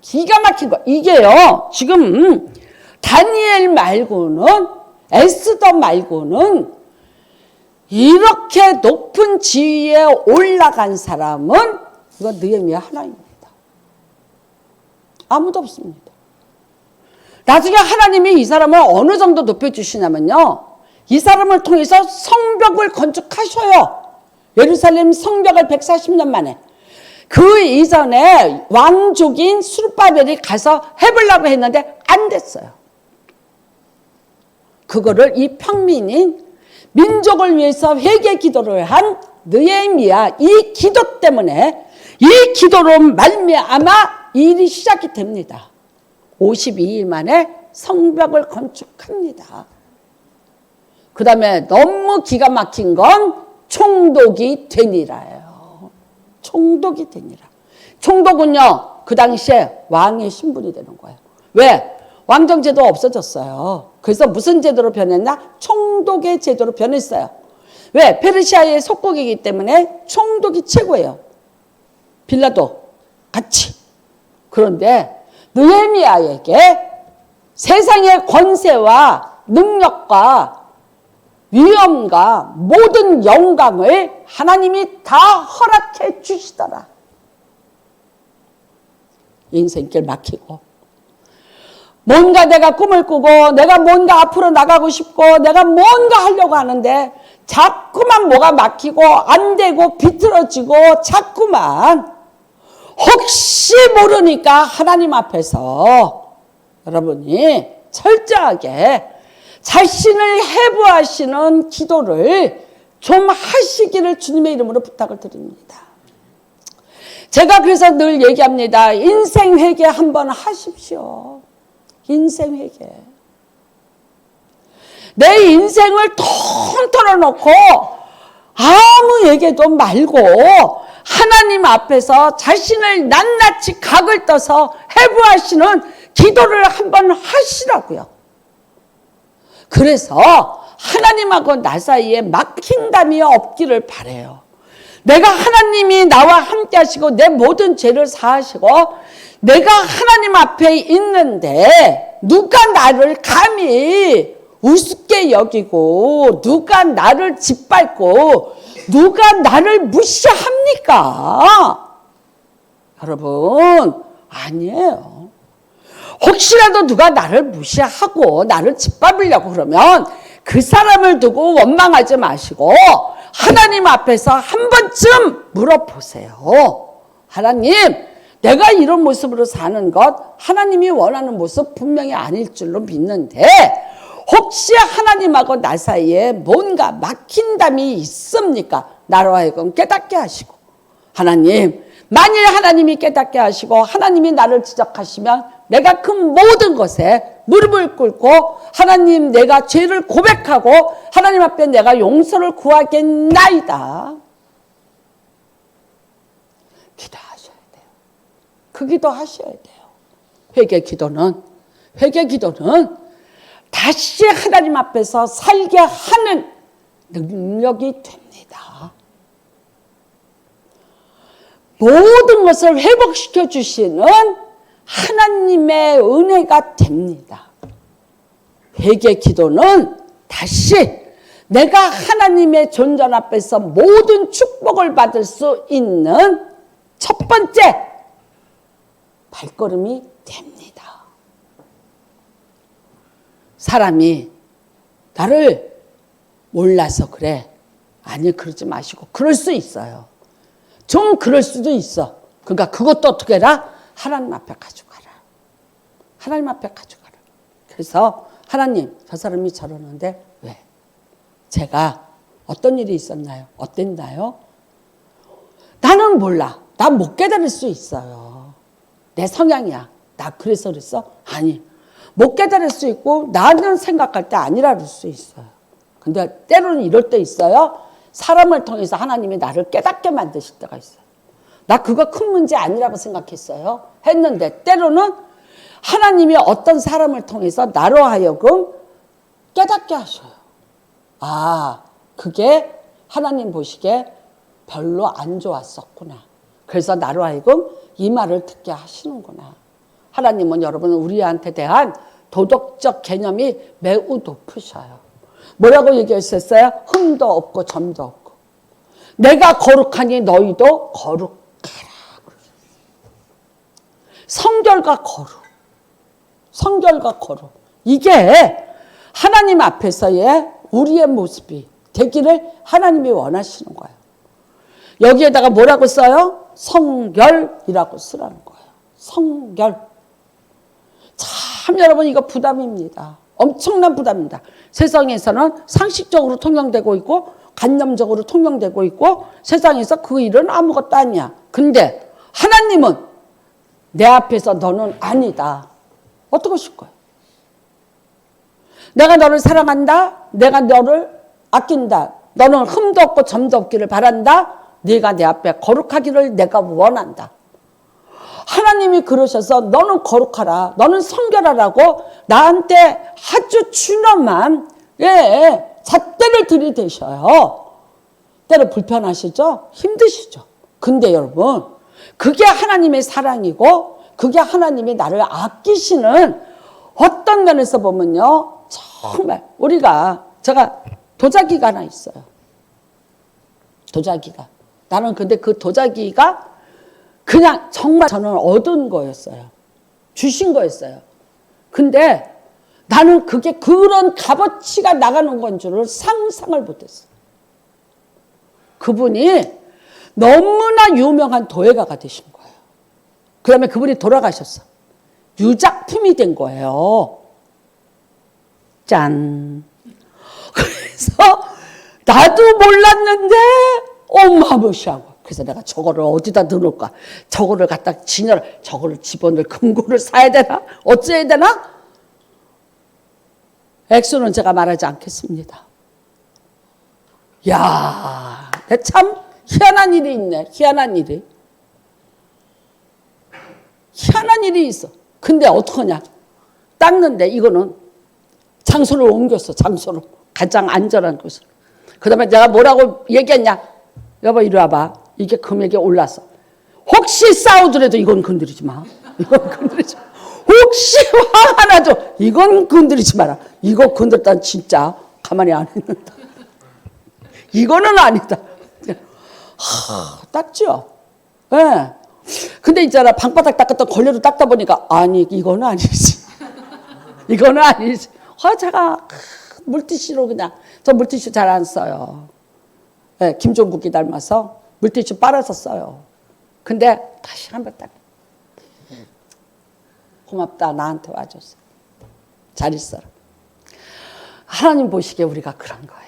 Speaker 1: 기가 막힌 거. 이게요, 지금 다니엘 말고는, 에스더 말고는 이렇게 높은 지위에 올라간 사람은 이건 느헤미야 하나입니다. 아무도 없습니다. 나중에 하나님이 이 사람을 어느 정도 높여주시냐면요, 이 사람을 통해서 성벽을 건축하셔요. 예루살렘 성벽을 140년 만에. 그 이전에 왕족인 수르바벨이 가서 해보려고 했는데 안 됐어요. 그거를 이 평민인 민족을 위해서 회개 기도를 한 느헤미야, 이 기도 때문에, 이 기도로 말미암아 일이 시작이 됩니다. 52일 만에 성벽을 건축합니다. 그 다음에 너무 기가 막힌 건 총독이 되니라예요. 총독이 되니라. 총독은요, 그 당시에 왕의 신분이 되는 거예요. 왜? 왕정제도 없어졌어요. 그래서 무슨 제도로 변했나? 총독의 제도로 변했어요. 왜? 페르시아의 속국이기 때문에 총독이 최고예요. 빌라도 같이. 그런데 느헤미야에게 세상의 권세와 능력과 위엄과 모든 영광을 하나님이 다 허락해 주시더라. 인생길 막히고, 뭔가 내가 꿈을 꾸고, 내가 뭔가 앞으로 나가고 싶고, 내가 뭔가 하려고 하는데 자꾸만 뭐가 막히고 안 되고 비틀어지고, 자꾸만 혹시 모르니까 하나님 앞에서 여러분이 철저하게 자신을 해부하시는 기도를 좀 하시기를 주님의 이름으로 부탁을 드립니다. 제가 그래서 늘 얘기합니다. 인생 회개 한번 하십시오. 인생 회개. 내 인생을 통 털어놓고 아무 얘기도 말고 하나님 앞에서 자신을 낱낱이 각을 떠서 해부하시는 기도를 한번 하시라고요. 그래서 하나님하고 나 사이에 막힌담이 없기를 바라요. 내가 하나님이 나와 함께 하시고 내 모든 죄를 사하시고 내가 하나님 앞에 있는데 누가 나를 감히 우습게 여기고 누가 나를 짓밟고 누가 나를 무시합니까? 여러분, 아니에요. 혹시라도 누가 나를 무시하고 나를 짓밟으려고 그러면 그 사람을 두고 원망하지 마시고 하나님 앞에서 한 번쯤 물어보세요. 하나님, 내가 이런 모습으로 사는 것 하나님이 원하는 모습 분명히 아닐 줄로 믿는데 혹시 하나님하고 나 사이에 뭔가 막힌 담이 있습니까? 나로 하여금 깨닫게 하시고, 하나님, 만일 하나님이 깨닫게 하시고 하나님이 나를 지적하시면 내가 그 모든 것에 무릎을 꿇고 하나님, 내가 죄를 고백하고 하나님 앞에 내가 용서를 구하겠나이다. 기도하셔야 돼요. 그 기도 하셔야 돼요. 회개 기도는 다시 하나님 앞에서 살게 하는 능력이 됩니다. 모든 것을 회복시켜 주시는 하나님의 은혜가 됩니다. 회개 기도는 다시 내가 하나님의 존전 앞에서 모든 축복을 받을 수 있는 첫 번째 발걸음이 됩니다. 사람이 나를 몰라서 그래. 아니, 그러지 마시고. 그럴 수 있어요. 좀 그럴 수도 있어. 그러니까 그것도 어떻게 해라? 하나님 앞에 가져가라. 하나님 앞에 가져가라. 그래서 하나님, 저 사람이 저러는데 왜? 제가 어떤 일이 있었나요? 어땠나요? 나는 몰라. 나 못 깨달을 수 있어요. 내 성향이야. 나 그래서 그랬어? 아니. 못 깨달을 수 있고 나는 생각할 때 아니라 그럴 수 있어요. 근데 때로는 이럴 때 있어요. 사람을 통해서 하나님이 나를 깨닫게 만드실 때가 있어요. 나 그거 큰 문제 아니라고 생각했어요. 했는데 때로는 하나님이 어떤 사람을 통해서 나로 하여금 깨닫게 하셔요. 아, 그게 하나님 보시기에 별로 안 좋았었구나. 그래서 나로 하여금 이 말을 듣게 하시는구나. 하나님은 여러분 우리한테 대한 도덕적 개념이 매우 높으셔요. 뭐라고 얘기하셨어요? 흠도 없고 점도 없고. 내가 거룩하니 너희도 거룩하라. 성결과 거룩. 성결과 거룩. 이게 하나님 앞에서의 우리의 모습이 되기를 하나님이 원하시는 거예요. 여기에다가 뭐라고 써요? 성결이라고 쓰라는 거예요. 성결. 참 여러분 이거 부담입니다. 엄청난 부담입니다. 세상에서는 상식적으로 통용되고 있고 관념적으로 통용되고 있고 세상에서 그 일은 아무것도 아니야. 근데 하나님은 내 앞에서 너는 아니다. 어떻게 하실 거예요? 내가 너를 사랑한다. 내가 너를 아낀다. 너는 흠도 없고 점도 없기를 바란다. 네가 내 앞에 거룩하기를 내가 원한다. 하나님이 그러셔서 너는 거룩하라. 너는 성결하라고 나한테 아주 준엄한 잣대를 들이대셔요. 때로 불편하시죠? 힘드시죠? 근데 여러분 그게 하나님의 사랑이고 그게 하나님이 나를 아끼시는 어떤 면에서 보면요. 정말 제가 도자기가 하나 있어요. 도자기가. 나는 근데 그 도자기가 그냥 정말 저는 얻은 거였어요. 주신 거였어요. 근데 나는 그게 그런 값어치가 나가는 건 줄을 상상을 못했어요. 그분이 너무나 유명한 도예가가 되신 거예요. 그 다음에 그분이 돌아가셨어. 유작품이 된 거예요. 짠. 그래서 나도 몰랐는데 어마무시하고. 그래서 내가 저거를 어디다 넣어놓을까? 저거를 갖다 저거를 집어넣을 금고를 사야 되나? 어째야 되나? 액수는 제가 말하지 않겠습니다. 야, 참 희한한 일이 있네. 희한한 일이 있어. 근데 어떡하냐? 닦는데 이거는 장소를 옮겼어. 장소로. 가장 안전한 곳으로. 그 다음에 내가 뭐라고 얘기했냐? 여보 이리 와봐. 이게 금액이 올랐어. 혹시 싸우더라도 이건 건드리지 마. 이건 건드리지 마. 혹시 화 하나 줘. 이건 건드리지 마라. 이거 건드렸다 진짜 가만히 안 있는다. 이거는 아니다. 닦죠? 예. 네. 근데 있잖아. 방바닥 닦았다 걸레로 닦다 보니까 아니 이거는 아니지. 이거는 아니지. 제가 물티슈로 그냥 저 물티슈 잘 안 써요. 네, 김종국이 닮아서 물티슈 빨아서 써요. 근데 다시 한번 딱 고맙다 나한테 와줘서 잘 있어라. 하나님 보시기에 우리가 그런 거예요.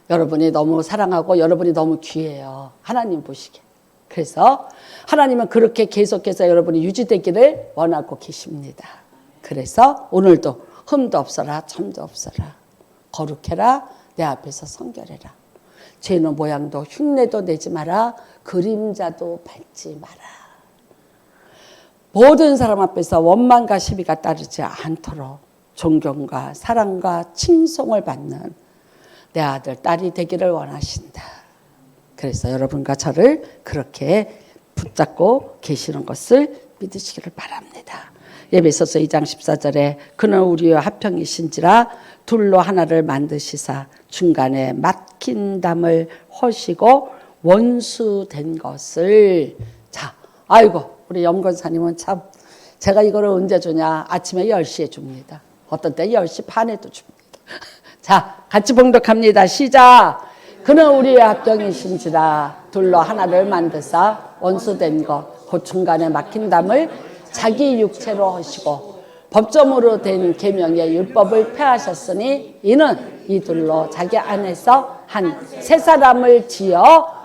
Speaker 1: 여러분이 너무 사랑하고 여러분이 너무 귀해요. 하나님 보시기에. 그래서 하나님은 그렇게 계속해서 여러분이 유지되기를 원하고 계십니다. 그래서 오늘도 흠도 없어라 점도 없어라 거룩해라 내 앞에서 성결해라 죄는 모양도 흉내도 내지 마라 그림자도 밟지 마라. 모든 사람 앞에서 원망과 시비가 따르지 않도록 존경과 사랑과 칭송을 받는 내 아들 딸이 되기를 원하신다. 그래서 여러분과 저를 그렇게 붙잡고 계시는 것을 믿으시기를 바랍니다. 에베소서 2장 14절에 그는 우리와 합평이신지라 둘로 하나를 만드시사 중간에 막힌 담을 허시고 원수된 것을 아이고 우리 염권사님은 참 제가 이거를 언제 주냐 아침에 10시에 줍니다. 어떤 때 10시 반에도 줍니다. 자 같이 봉독합니다. 시작. 그는 우리의 합평이신지라 둘로 하나를 만드사 원수된 것 곧 중간에 막힌 담을 자기 육체로 하시고 법정으로 된 계명의 율법을 폐하셨으니 이는 이 둘로 자기 안에서 한 새 사람을 지어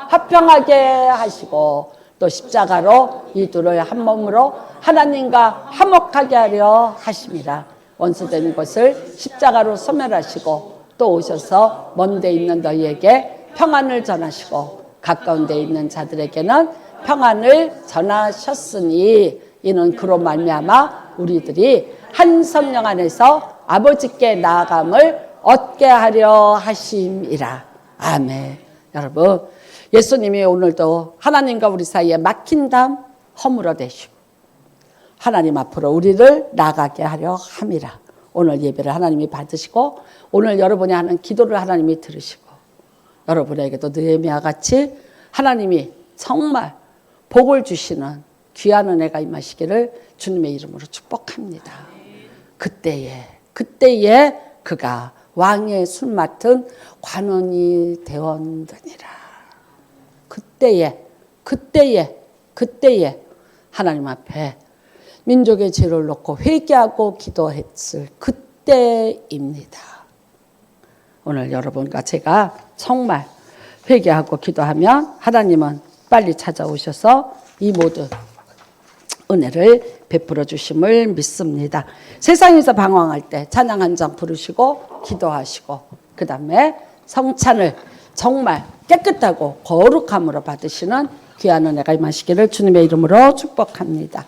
Speaker 1: 화평하게 하시고 또 십자가로 이 둘을 한 몸으로 하나님과 화목하게 하려 하심이라. 원수된 것을 십자가로 소멸하시고 또 오셔서 먼 데 있는 너희에게 평안을 전하시고 가까운 데 있는 자들에게는 평안을 전하셨으니 이는 그로 말미암아 우리들이 한 성령 안에서 아버지께 나아감을 얻게 하려 하심이라. 아멘. 여러분, 예수님이 오늘도 하나님과 우리 사이에 막힌 담 허물어내시고 하나님 앞으로 우리를 나가게 하려 함이라. 오늘 예배를 하나님이 받으시고 오늘 여러분이 하는 기도를 하나님이 들으시고 여러분에게도 느헤미야 같이 하나님이 정말 복을 주시는 귀한 은혜가 임하시기를 주님의 이름으로 축복합니다. 그때에 그가 왕의 술 맡은 관원이 되었느니라. 그때에 하나님 앞에 민족의 죄를 놓고 회개하고 기도했을 그때입니다. 오늘 여러분과 제가 정말 회개하고 기도하면 하나님은 빨리 찾아오셔서 이 모든 은혜를 베풀어 주심을 믿습니다. 세상에서 방황할 때 찬양 한 장 부르시고 기도하시고 그 다음에 성찬을 정말 깨끗하고 거룩함으로 받으시는 귀한 은혜가 임하시기를 주님의 이름으로 축복합니다.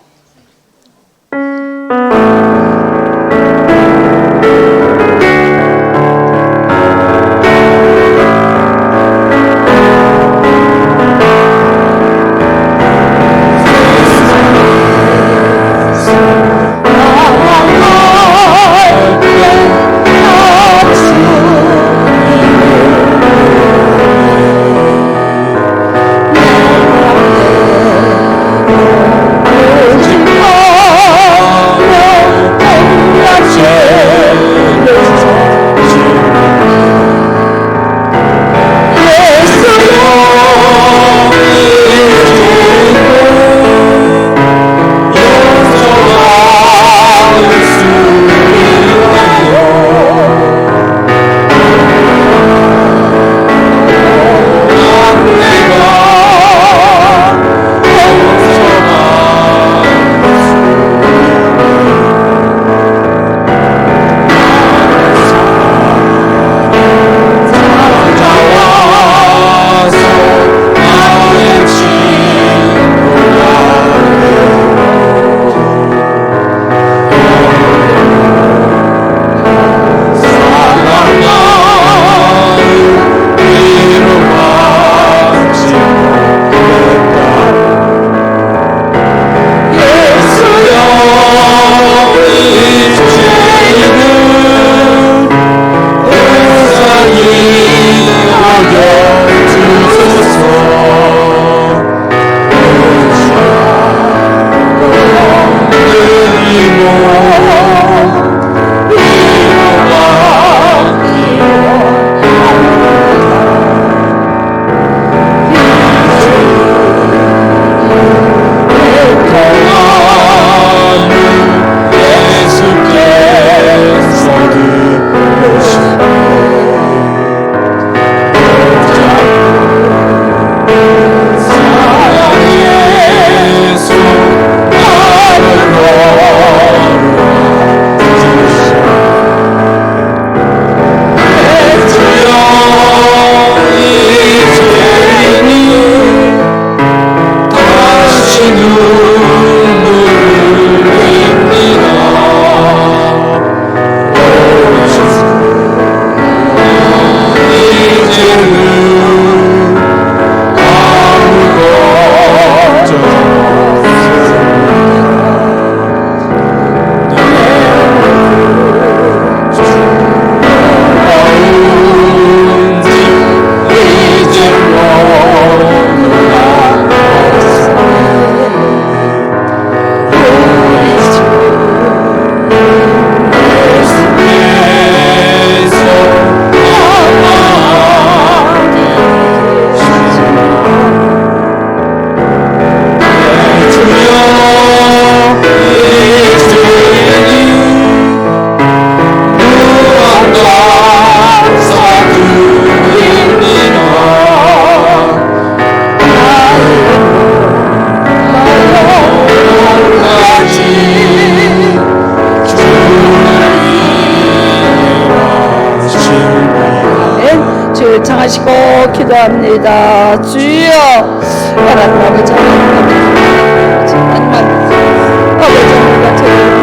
Speaker 2: 하시고 기도합니다. 주여 하나님 아버지 하나님 아버지 하나님 아버지